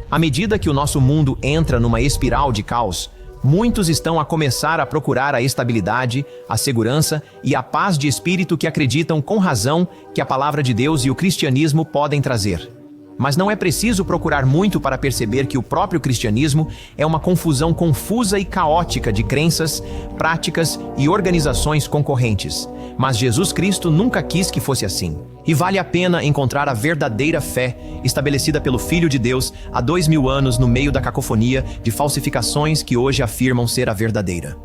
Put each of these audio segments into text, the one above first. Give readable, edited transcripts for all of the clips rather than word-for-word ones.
À medida que o nosso mundo entra numa espiral de caos, muitos estão a começar a procurar a estabilidade, a segurança e a paz de espírito que acreditam com razão que a palavra de Deus e o cristianismo podem trazer. Mas não é preciso procurar muito para perceber que o próprio cristianismo é uma confusão confusa e caótica de crenças, práticas e organizações concorrentes. Mas Jesus Cristo nunca quis que fosse assim. E vale a pena encontrar a verdadeira fé estabelecida pelo Filho de Deus há 2000 anos no meio da cacofonia de falsificações que hoje afirmam ser a verdadeira.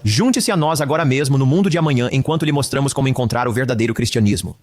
Junte-se a nós agora mesmo no mundo de amanhã enquanto lhe mostramos como encontrar o verdadeiro cristianismo.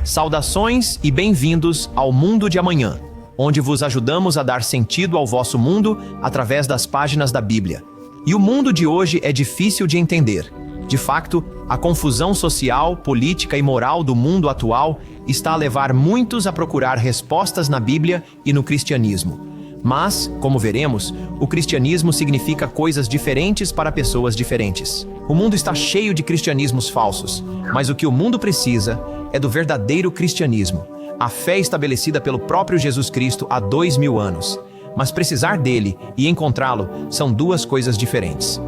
Saudações e bem-vindos ao Mundo de Amanhã, onde vos ajudamos a dar sentido ao vosso mundo através das páginas da Bíblia. E o mundo de hoje é difícil de entender. De fato, a confusão social, política e moral do mundo atual está a levar muitos a procurar respostas na Bíblia e no cristianismo. Mas, como veremos, o cristianismo significa coisas diferentes para pessoas diferentes. O mundo está cheio de cristianismos falsos, mas o que o mundo precisa é do verdadeiro cristianismo, a fé estabelecida pelo próprio Jesus Cristo há 2000 anos. Mas precisar dele e encontrá-lo são duas coisas diferentes.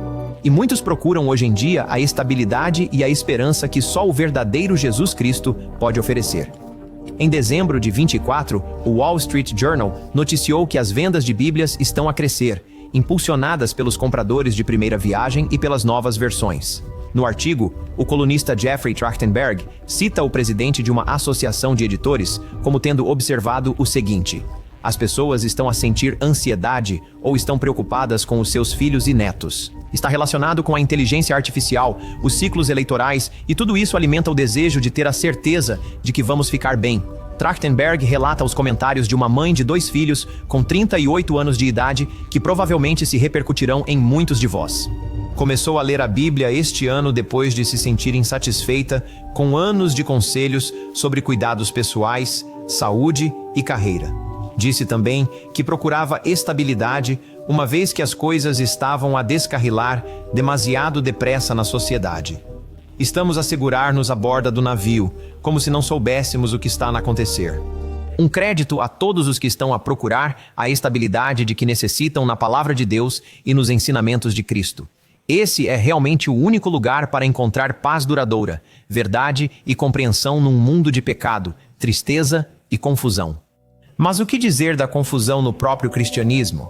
E muitos procuram hoje em dia a estabilidade e a esperança que só o verdadeiro Jesus Cristo pode oferecer. Em dezembro de 24, o Wall Street Journal noticiou que as vendas de Bíblias estão a crescer, impulsionadas pelos compradores de primeira viagem e pelas novas versões. No artigo, o colunista Jeffrey Trachtenberg cita o presidente de uma associação de editores como tendo observado o seguinte: as pessoas estão a sentir ansiedade ou estão preocupadas com os seus filhos e netos. Está relacionado com a inteligência artificial, os ciclos eleitorais e tudo isso alimenta o desejo de ter a certeza de que vamos ficar bem. Trachtenberg relata os comentários de uma mãe de 2 filhos com 38 anos de idade que provavelmente se repercutirão em muitos de vós. Começou a ler a Bíblia este ano depois de se sentir insatisfeita com anos de conselhos sobre cuidados pessoais, saúde e carreira. Disse também que procurava estabilidade, uma vez que as coisas estavam a descarrilar demasiado depressa na sociedade. Estamos a segurar-nos à borda do navio, como se não soubéssemos o que está a acontecer. Um crédito a todos os que estão a procurar a estabilidade de que necessitam na palavra de Deus e nos ensinamentos de Cristo. Esse é realmente o único lugar para encontrar paz duradoura, verdade e compreensão num mundo de pecado, tristeza e confusão. Mas o que dizer da confusão no próprio cristianismo?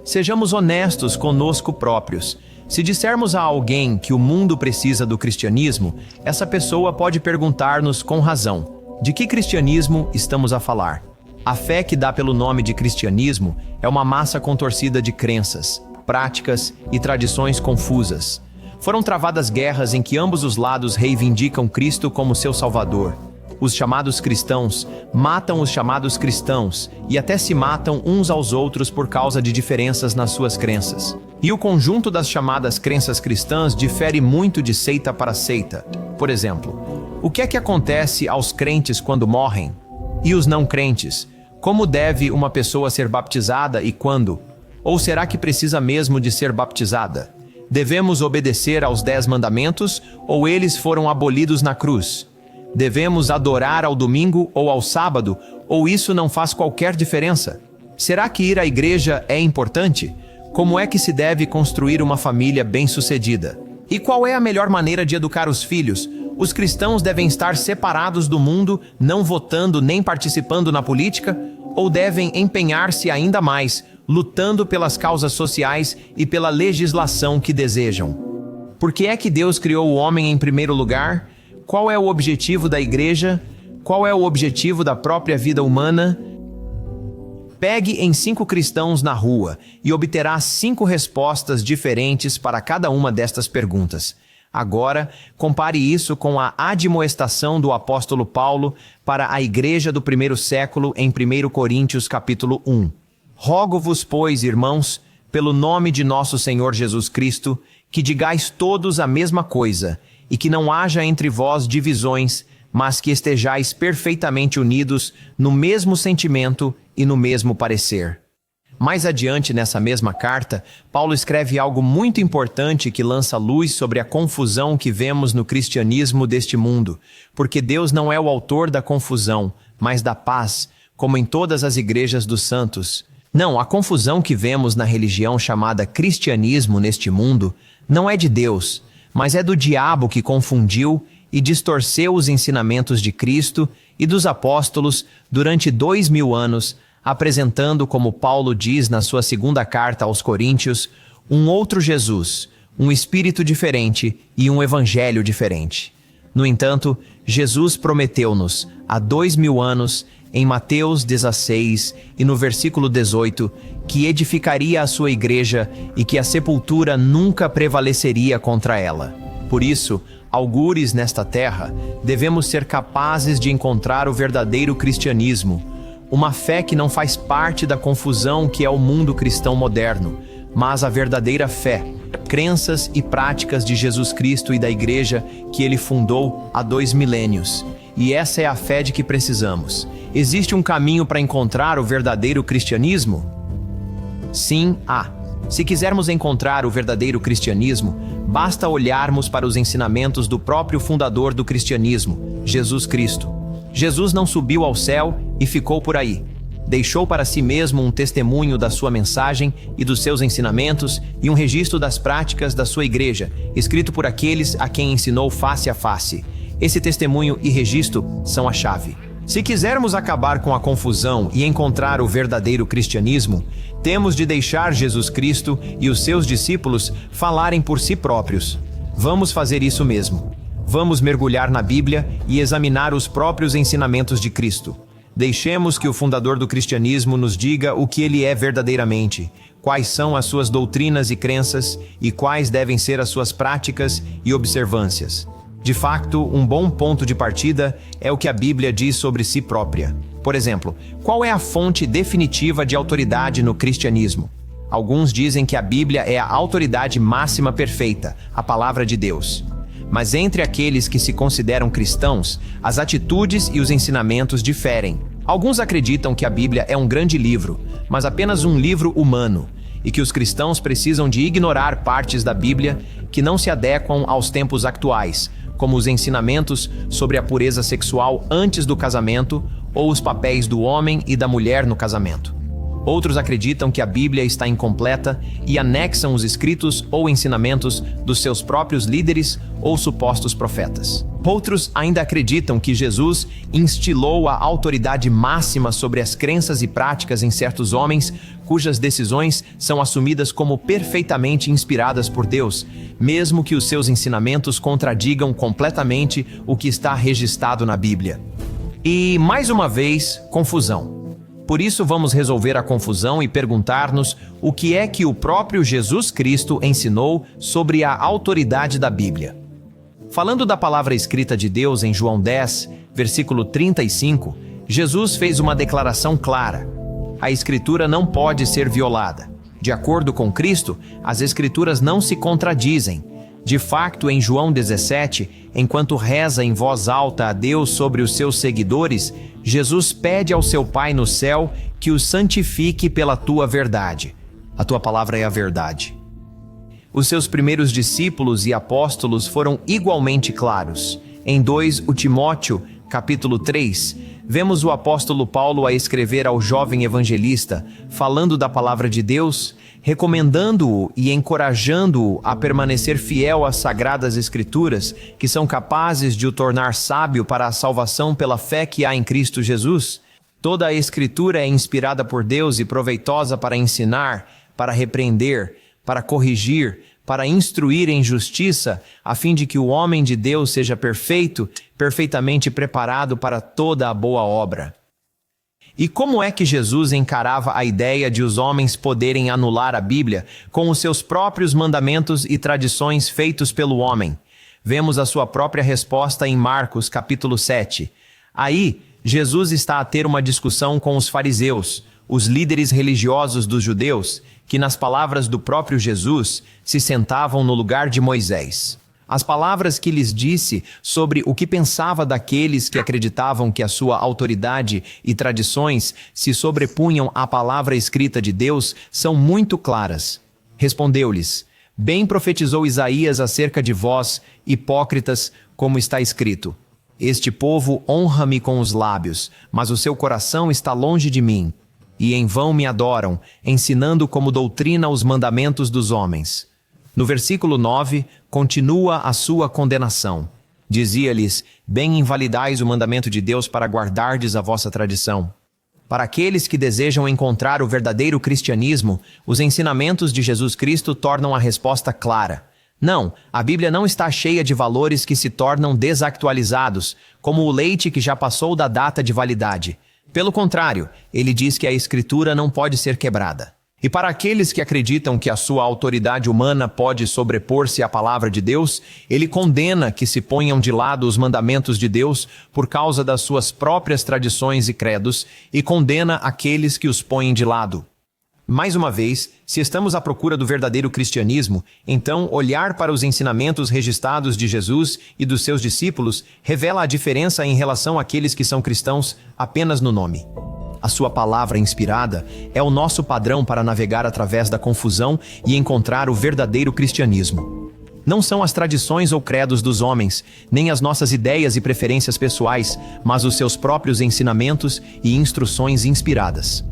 Sejamos honestos conosco próprios. Se dissermos a alguém que o mundo precisa do cristianismo, essa pessoa pode perguntar-nos com razão: de que cristianismo estamos a falar? A fé que dá pelo nome de cristianismo é uma massa contorcida de crenças, práticas e tradições confusas. Foram travadas guerras em que ambos os lados reivindicam Cristo como seu Salvador. Os chamados cristãos matam os chamados cristãos e até se matam uns aos outros por causa de diferenças nas suas crenças. E o conjunto das chamadas crenças cristãs difere muito de seita para seita. Por exemplo, o que é que acontece aos crentes quando morrem? E os não crentes? Como deve uma pessoa ser baptizada e quando? Ou será que precisa mesmo de ser baptizada? Devemos obedecer aos 10 mandamentos ou eles foram abolidos na cruz? Devemos adorar ao domingo ou ao sábado, ou isso não faz qualquer diferença? Será que ir à igreja é importante? Como é que se deve construir uma família bem-sucedida? E qual é a melhor maneira de educar os filhos? Os cristãos devem estar separados do mundo, não votando nem participando na política? Ou devem empenhar-se ainda mais, lutando pelas causas sociais e pela legislação que desejam? Por que é que Deus criou o homem em primeiro lugar? Qual é o objetivo da igreja? Qual é o objetivo da própria vida humana? Pegue em 5 cristãos na rua e obterá 5 respostas diferentes para cada uma destas perguntas. Agora, compare isso com a admoestação do apóstolo Paulo para a igreja do primeiro século em 1 Coríntios capítulo 1. Rogo-vos, pois, irmãos, pelo nome de nosso Senhor Jesus Cristo, que digais todos a mesma coisa, e que não haja entre vós divisões, mas que estejais perfeitamente unidos no mesmo sentimento e no mesmo parecer. Mais adiante nessa mesma carta, Paulo escreve algo muito importante que lança luz sobre a confusão que vemos no cristianismo deste mundo, porque Deus não é o autor da confusão, mas da paz, como em todas as igrejas dos santos. Não, a confusão que vemos na religião chamada cristianismo neste mundo não é de Deus, mas é do diabo que confundiu e distorceu os ensinamentos de Cristo e dos apóstolos durante 2000 anos, apresentando, como Paulo diz na sua segunda carta aos Coríntios, um outro Jesus, um espírito diferente e um evangelho diferente. No entanto, Jesus prometeu-nos, há 2000 anos, em Mateus 16 e no versículo 18, que edificaria a sua igreja e que a sepultura nunca prevaleceria contra ela. Por isso, algures nesta terra, devemos ser capazes de encontrar o verdadeiro cristianismo, uma fé que não faz parte da confusão que é o mundo cristão moderno, mas a verdadeira fé, crenças e práticas de Jesus Cristo e da igreja que ele fundou há 2 milênios. E essa é a fé de que precisamos. Existe um caminho para encontrar o verdadeiro cristianismo? Sim, há. Se quisermos encontrar o verdadeiro cristianismo, basta olharmos para os ensinamentos do próprio fundador do cristianismo, Jesus Cristo. Jesus não subiu ao céu e ficou por aí. Deixou para si mesmo um testemunho da sua mensagem e dos seus ensinamentos e um registro das práticas da sua igreja, escrito por aqueles a quem ensinou face a face. Esse testemunho e registro são a chave. Se quisermos acabar com a confusão e encontrar o verdadeiro cristianismo, temos de deixar Jesus Cristo e os seus discípulos falarem por si próprios. Vamos fazer isso mesmo. Vamos mergulhar na Bíblia e examinar os próprios ensinamentos de Cristo. Deixemos que o fundador do cristianismo nos diga o que ele é verdadeiramente, quais são as suas doutrinas e crenças e quais devem ser as suas práticas e observâncias. De facto, um bom ponto de partida é o que a Bíblia diz sobre si própria. Por exemplo, qual é a fonte definitiva de autoridade no cristianismo? Alguns dizem que a Bíblia é a autoridade máxima perfeita, a palavra de Deus. Mas entre aqueles que se consideram cristãos, as atitudes e os ensinamentos diferem. Alguns acreditam que a Bíblia é um grande livro, mas apenas um livro humano, e que os cristãos precisam de ignorar partes da Bíblia que não se adequam aos tempos atuais, como os ensinamentos sobre a pureza sexual antes do casamento ou os papéis do homem e da mulher no casamento. Outros acreditam que a Bíblia está incompleta e anexam os escritos ou ensinamentos dos seus próprios líderes ou supostos profetas. Outros ainda acreditam que Jesus instilou a autoridade máxima sobre as crenças e práticas em certos homens, cujas decisões são assumidas como perfeitamente inspiradas por Deus, mesmo que os seus ensinamentos contradigam completamente o que está registrado na Bíblia. E, mais uma vez, confusão. Por isso vamos resolver a confusão e perguntar-nos o que é que o próprio Jesus Cristo ensinou sobre a autoridade da Bíblia. Falando da palavra escrita de Deus em João 10, versículo 35, Jesus fez uma declaração clara. A Escritura não pode ser violada. De acordo com Cristo, as Escrituras não se contradizem. De facto, em João 17, enquanto reza em voz alta a Deus sobre os seus seguidores, Jesus pede ao seu Pai no céu que os santifique pela tua verdade. A tua palavra é a verdade. Os seus primeiros discípulos e apóstolos foram igualmente claros. Em 2 Timóteo, capítulo 3, vemos o apóstolo Paulo a escrever ao jovem evangelista, falando da palavra de Deus, recomendando-o e encorajando-o a permanecer fiel às sagradas escrituras, que são capazes de o tornar sábio para a salvação pela fé que há em Cristo Jesus. Toda a escritura é inspirada por Deus e proveitosa para ensinar, para repreender, para corrigir, para instruir em justiça, a fim de que o homem de Deus seja perfeito, perfeitamente preparado para toda a boa obra. E como é que Jesus encarava a ideia de os homens poderem anular a Bíblia com os seus próprios mandamentos e tradições feitos pelo homem? Vemos a sua própria resposta em Marcos, capítulo 7. Aí, Jesus está a ter uma discussão com os fariseus, os líderes religiosos dos judeus, que, nas palavras do próprio Jesus, se sentavam no lugar de Moisés. As palavras que lhes disse sobre o que pensava daqueles que acreditavam que a sua autoridade e tradições se sobrepunham à palavra escrita de Deus são muito claras. Respondeu-lhes: Bem profetizou Isaías acerca de vós, hipócritas, como está escrito: Este povo honra-me com os lábios, mas o seu coração está longe de mim, e em vão me adoram, ensinando como doutrina os mandamentos dos homens. No versículo 9, continua a sua condenação. Dizia-lhes: Bem invalidais o mandamento de Deus para guardardes a vossa tradição. Para aqueles que desejam encontrar o verdadeiro cristianismo, os ensinamentos de Jesus Cristo tornam a resposta clara. Não, a Bíblia não está cheia de valores que se tornam desactualizados, como o leite que já passou da data de validade. Pelo contrário, ele diz que a Escritura não pode ser quebrada. E para aqueles que acreditam que a sua autoridade humana pode sobrepor-se à palavra de Deus, ele condena que se ponham de lado os mandamentos de Deus por causa das suas próprias tradições e credos, e condena aqueles que os põem de lado. Mais uma vez, se estamos à procura do verdadeiro cristianismo, então olhar para os ensinamentos registrados de Jesus e dos seus discípulos revela a diferença em relação àqueles que são cristãos apenas no nome. A sua palavra inspirada é o nosso padrão para navegar através da confusão e encontrar o verdadeiro cristianismo. Não são as tradições ou credos dos homens, nem as nossas ideias e preferências pessoais, mas os seus próprios ensinamentos e instruções inspiradas.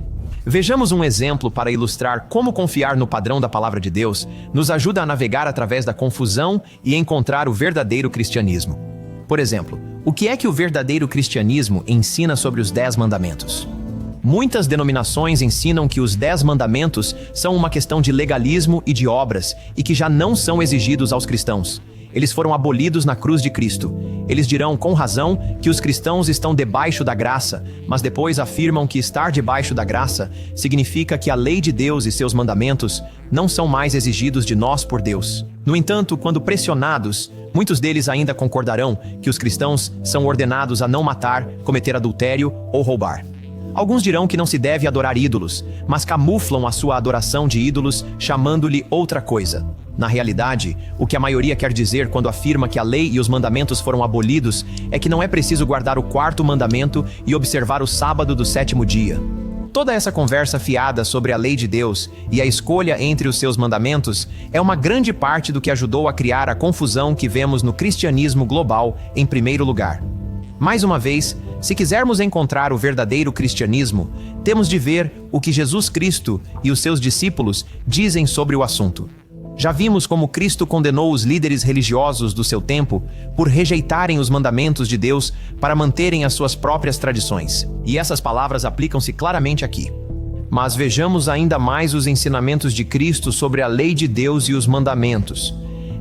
Vejamos um exemplo para ilustrar como confiar no padrão da palavra de Deus nos ajuda a navegar através da confusão e encontrar o verdadeiro cristianismo. Por exemplo, o que é que o verdadeiro cristianismo ensina sobre os 10 mandamentos? Muitas denominações ensinam que os 10 mandamentos são uma questão de legalismo e de obras e que já não são exigidos aos cristãos. Eles foram abolidos na cruz de Cristo. Eles dirão com razão que os cristãos estão debaixo da graça, mas depois afirmam que estar debaixo da graça significa que a lei de Deus e seus mandamentos não são mais exigidos de nós por Deus. No entanto, quando pressionados, muitos deles ainda concordarão que os cristãos são ordenados a não matar, cometer adultério ou roubar. Alguns dirão que não se deve adorar ídolos, mas camuflam a sua adoração de ídolos chamando-lhe outra coisa. Na realidade, o que a maioria quer dizer quando afirma que a lei e os mandamentos foram abolidos é que não é preciso guardar o 4º mandamento e observar o sábado do 7º dia. Toda essa conversa fiada sobre a lei de Deus e a escolha entre os seus mandamentos é uma grande parte do que ajudou a criar a confusão que vemos no cristianismo global em primeiro lugar. Mais uma vez, se quisermos encontrar o verdadeiro cristianismo, temos de ver o que Jesus Cristo e os seus discípulos dizem sobre o assunto. Já vimos como Cristo condenou os líderes religiosos do seu tempo por rejeitarem os mandamentos de Deus para manterem as suas próprias tradições. E essas palavras aplicam-se claramente aqui. Mas vejamos ainda mais os ensinamentos de Cristo sobre a lei de Deus e os mandamentos.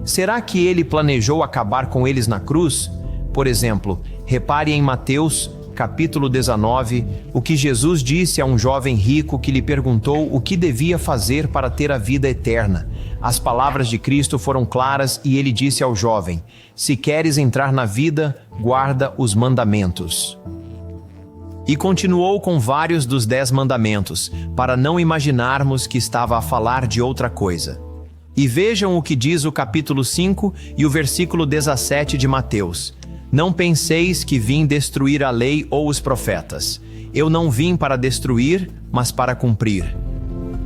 Será que ele planejou acabar com eles na cruz? Por exemplo, repare em Mateus, capítulo 19, o que Jesus disse a um jovem rico que lhe perguntou o que devia fazer para ter a vida eterna. As palavras de Cristo foram claras e ele disse ao jovem: Se queres entrar na vida, guarda os mandamentos. E continuou com vários dos 10 mandamentos, para não imaginarmos que estava a falar de outra coisa. E vejam o que diz o capítulo 5 e o versículo 17 de Mateus. Não penseis que vim destruir a lei ou os profetas. Eu não vim para destruir, mas para cumprir.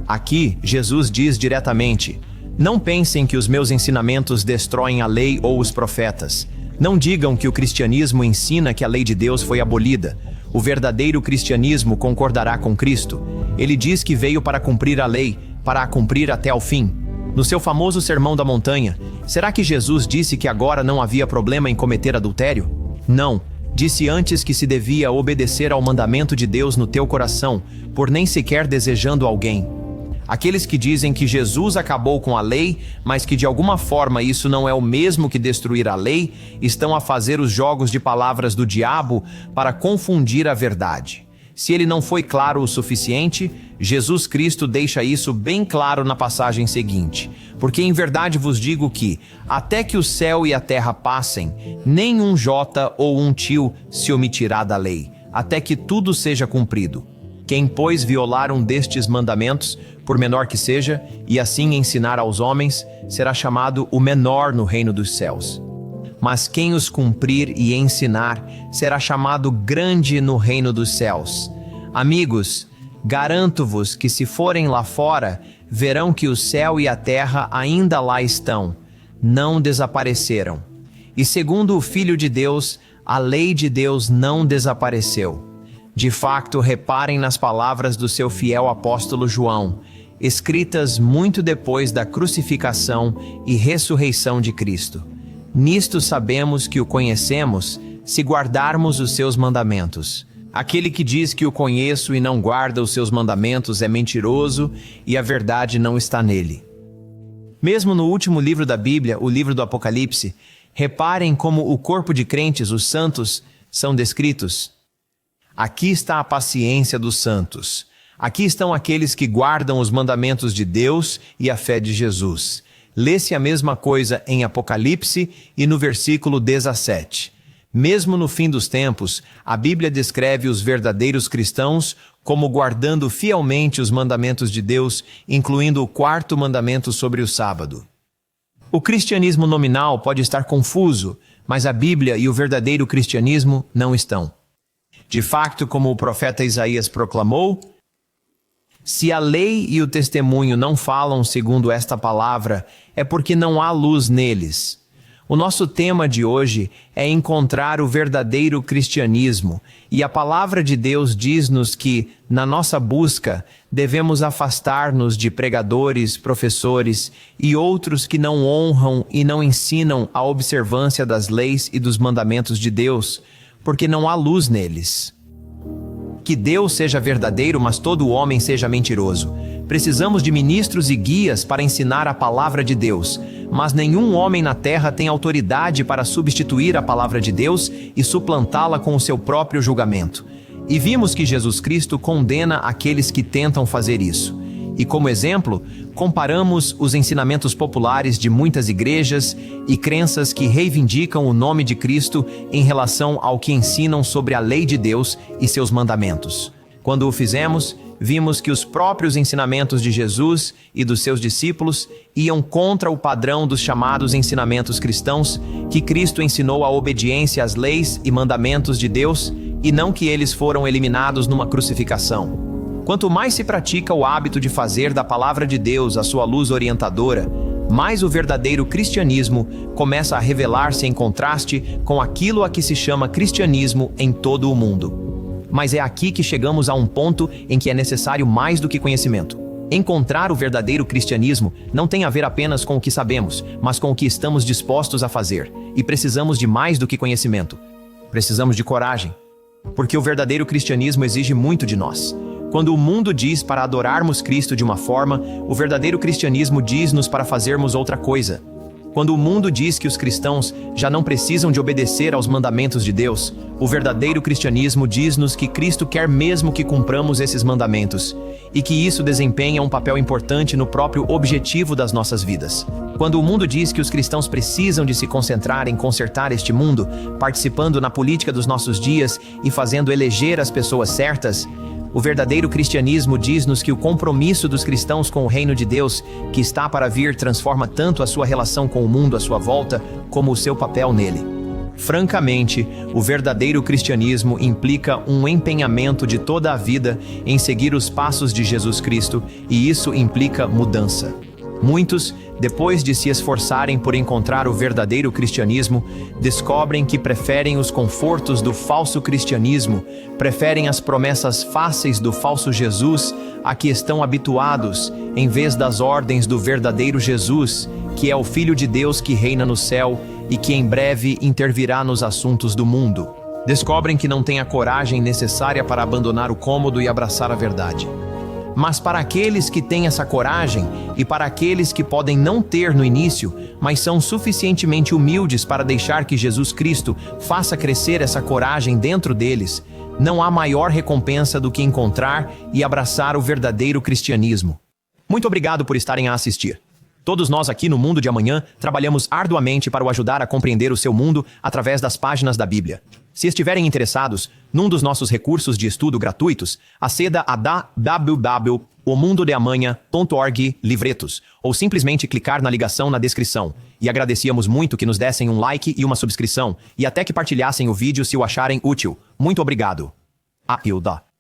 Aqui, Jesus diz diretamente: Não pensem que os meus ensinamentos destroem a lei ou os profetas. Não digam que o cristianismo ensina que a lei de Deus foi abolida. O verdadeiro cristianismo concordará com Cristo. Ele diz que veio para cumprir a lei, para a cumprir até ao fim. No seu famoso Sermão da Montanha, será que Jesus disse que agora não havia problema em cometer adultério? Não. Disse antes que se devia obedecer ao mandamento de Deus no teu coração, por nem sequer desejando alguém. Aqueles que dizem que Jesus acabou com a lei, mas que de alguma forma isso não é o mesmo que destruir a lei, estão a fazer os jogos de palavras do diabo para confundir a verdade. Se ele não foi claro o suficiente, Jesus Cristo deixa isso bem claro na passagem seguinte. Porque em verdade vos digo que, até que o céu e a terra passem, nem um jota ou um tio se omitirá da lei, até que tudo seja cumprido. Quem, pois, violar um destes mandamentos, por menor que seja, e assim ensinar aos homens, será chamado o menor no reino dos céus. Mas quem os cumprir e ensinar, será chamado grande no reino dos céus. Amigos, garanto-vos que se forem lá fora, verão que o céu e a terra ainda lá estão, não desapareceram. E segundo o Filho de Deus, a lei de Deus não desapareceu. De facto, reparem nas palavras do seu fiel apóstolo João, escritas muito depois da crucificação e ressurreição de Cristo. Nisto sabemos que o conhecemos, se guardarmos os seus mandamentos. Aquele que diz que o conheço e não guarda os seus mandamentos é mentiroso e a verdade não está nele. Mesmo no último livro da Bíblia, o livro do Apocalipse, reparem como o corpo de crentes, os santos, são descritos. Aqui está a paciência dos santos. Aqui estão aqueles que guardam os mandamentos de Deus e a fé de Jesus. Lê-se a mesma coisa em Apocalipse e no versículo 17. Mesmo no fim dos tempos, a Bíblia descreve os verdadeiros cristãos como guardando fielmente os mandamentos de Deus, incluindo o quarto mandamento sobre o sábado. O cristianismo nominal pode estar confuso, mas a Bíblia e o verdadeiro cristianismo não estão. De facto, como o profeta Isaías proclamou, se a lei e o testemunho não falam segundo esta palavra, é porque não há luz neles. O nosso tema de hoje é encontrar o verdadeiro cristianismo, e a palavra de Deus diz-nos que, na nossa busca, devemos afastar-nos de pregadores, professores e outros que não honram e não ensinam a observância das leis e dos mandamentos de Deus, porque não há luz neles. Que Deus seja verdadeiro, mas todo homem seja mentiroso. Precisamos de ministros e guias para ensinar a palavra de Deus, mas nenhum homem na terra tem autoridade para substituir a palavra de Deus e suplantá-la com o seu próprio julgamento. E vimos que Jesus Cristo condena aqueles que tentam fazer isso. E como exemplo, comparamos os ensinamentos populares de muitas igrejas e crenças que reivindicam o nome de Cristo em relação ao que ensinam sobre a lei de Deus e seus mandamentos. Quando o fizemos, vimos que os próprios ensinamentos de Jesus e dos seus discípulos iam contra o padrão dos chamados ensinamentos cristãos, que Cristo ensinou a obediência às leis e mandamentos de Deus, e não que eles foram eliminados numa crucificação. Quanto mais se pratica o hábito de fazer da palavra de Deus a sua luz orientadora, mais o verdadeiro cristianismo começa a revelar-se em contraste com aquilo a que se chama cristianismo em todo o mundo. Mas é aqui que chegamos a um ponto em que é necessário mais do que conhecimento. Encontrar o verdadeiro cristianismo não tem a ver apenas com o que sabemos, mas com o que estamos dispostos a fazer. E precisamos de mais do que conhecimento. Precisamos de coragem. Porque o verdadeiro cristianismo exige muito de nós. Quando o mundo diz para adorarmos Cristo de uma forma, o verdadeiro cristianismo diz-nos para fazermos outra coisa. Quando o mundo diz que os cristãos já não precisam de obedecer aos mandamentos de Deus, o verdadeiro cristianismo diz-nos que Cristo quer mesmo que cumpramos esses mandamentos, e que isso desempenha um papel importante no próprio objetivo das nossas vidas. Quando o mundo diz que os cristãos precisam de se concentrar em consertar este mundo, participando na política dos nossos dias e fazendo eleger as pessoas certas, o verdadeiro cristianismo diz-nos que o compromisso dos cristãos com o reino de Deus, que está para vir, transforma tanto a sua relação com o mundo à sua volta, como o seu papel nele. Francamente, o verdadeiro cristianismo implica um empenhamento de toda a vida em seguir os passos de Jesus Cristo, e isso implica mudança. Muitos, depois de se esforçarem por encontrar o verdadeiro cristianismo, descobrem que preferem os confortos do falso cristianismo, preferem as promessas fáceis do falso Jesus a que estão habituados, em vez das ordens do verdadeiro Jesus, que é o Filho de Deus que reina no céu e que em breve intervirá nos assuntos do mundo. Descobrem que não têm a coragem necessária para abandonar o cômodo e abraçar a verdade. Mas para aqueles que têm essa coragem e para aqueles que podem não ter no início, mas são suficientemente humildes para deixar que Jesus Cristo faça crescer essa coragem dentro deles, não há maior recompensa do que encontrar e abraçar o verdadeiro cristianismo. Muito obrigado por estarem a assistir. Todos nós aqui no Mundo de Amanhã trabalhamos arduamente para o ajudar a compreender o seu mundo através das páginas da Bíblia. Se estiverem interessados num dos nossos recursos de estudo gratuitos, aceda a www.omundodeamanha.org livretos ou simplesmente clicar na ligação na descrição. E agradecíamos muito que nos dessem um like e uma subscrição e até que partilhassem o vídeo se o acharem útil. Muito obrigado. A Hilda.